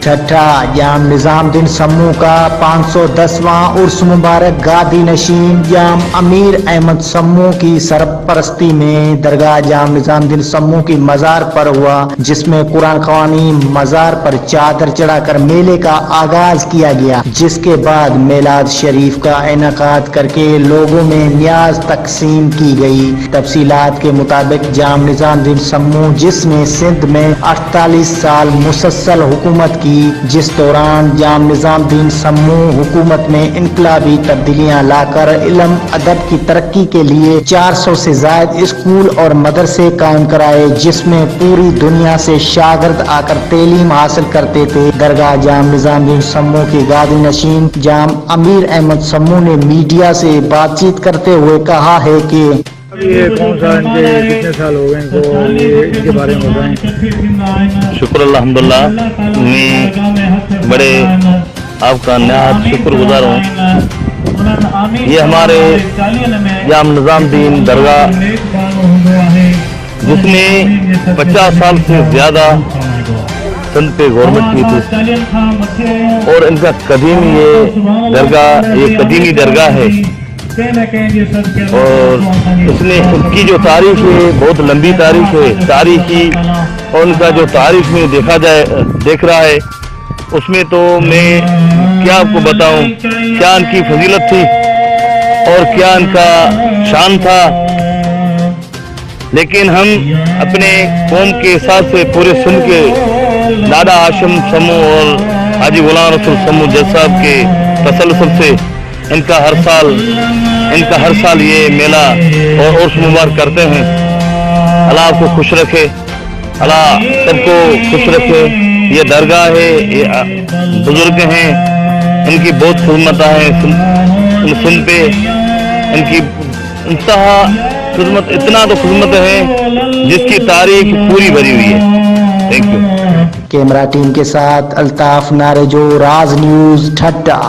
چھٹا جام نظام الدین سمو کا 510واں عرس مبارک گادی نشین جام امیر احمد سمو کی سرپرستی میں درگاہ جام نظام الدین سمو کی مزار پر ہوا، جس میں قرآن خوانی مزار پر چادر چڑھا کر میلے کا آغاز کیا گیا، جس کے بعد میلاد شریف کا انعقاد کر کے لوگوں میں نیاز تقسیم کی گئی۔ تفصیلات کے مطابق جام نظام الدین سمو، جس نے سندھ میں 48 سال مسلسل حکومت کی، جس دوران جام نظام الدین سمو حکومت میں انقلابی تبدیلیاں لا کر علم ادب کی ترقی کے لیے 400 سے زائد اسکول اور مدرسے قائم کرائے، جس میں پوری دنیا سے شاگرد آ کر تعلیم حاصل کرتے تھے۔ درگاہ جام نظام الدین سمو کے گادی نشین جام امیر احمد سمو نے میڈیا سے بات چیت کرتے ہوئے کہا ہے کہ یہ کون سا ان کے کتنے سال ہو گئے ان کو، ان کے بارے میں بتائیں۔ شکر الحمدللہ، میں بڑے آپ کا نہایت شکر گزار ہوں۔ یہ ہمارے جام نظام الدین درگاہ، جس نے 50 سال سے زیادہ سندھ پہ گورنمنٹ کی تھی، اور ان کا قدیم یہ درگاہ، یہ قدیمی درگاہ ہے، اور اس نے ان کی جو تاریخ ہے بہت لمبی تاریخ ہے تاریخی، اور ان کا جو تاریخ میں دیکھ رہا ہے، اس میں تو میں کیا آپ کو بتاؤں کیا ان کی فضیلت تھی اور کیا ان کا شان تھا۔ لیکن ہم اپنے قوم کے حساب سے پورے سندھ کے دادا ہاشم سمو اور حاجی غلام رسول سمو جج صاحب کے تسلسل سے ان کا ہر سال یہ میلہ اور عرس مبارک کرتے ہیں۔ اللہ آپ کو خوش رکھے، اللہ سب کو خوش رکھے۔ یہ درگاہ ہے، یہ بزرگ ہیں، ان کی بہت خدمت ہیں سندھ پہ، ان کی انتہا خدمت، اتنا تو خدمت ہے جس کی تاریخ پوری بھری ہوئی ہے۔ Thank you. کیمرہ ٹیم کے ساتھ الطاف نارجو، راز نیوز، ٹھٹا۔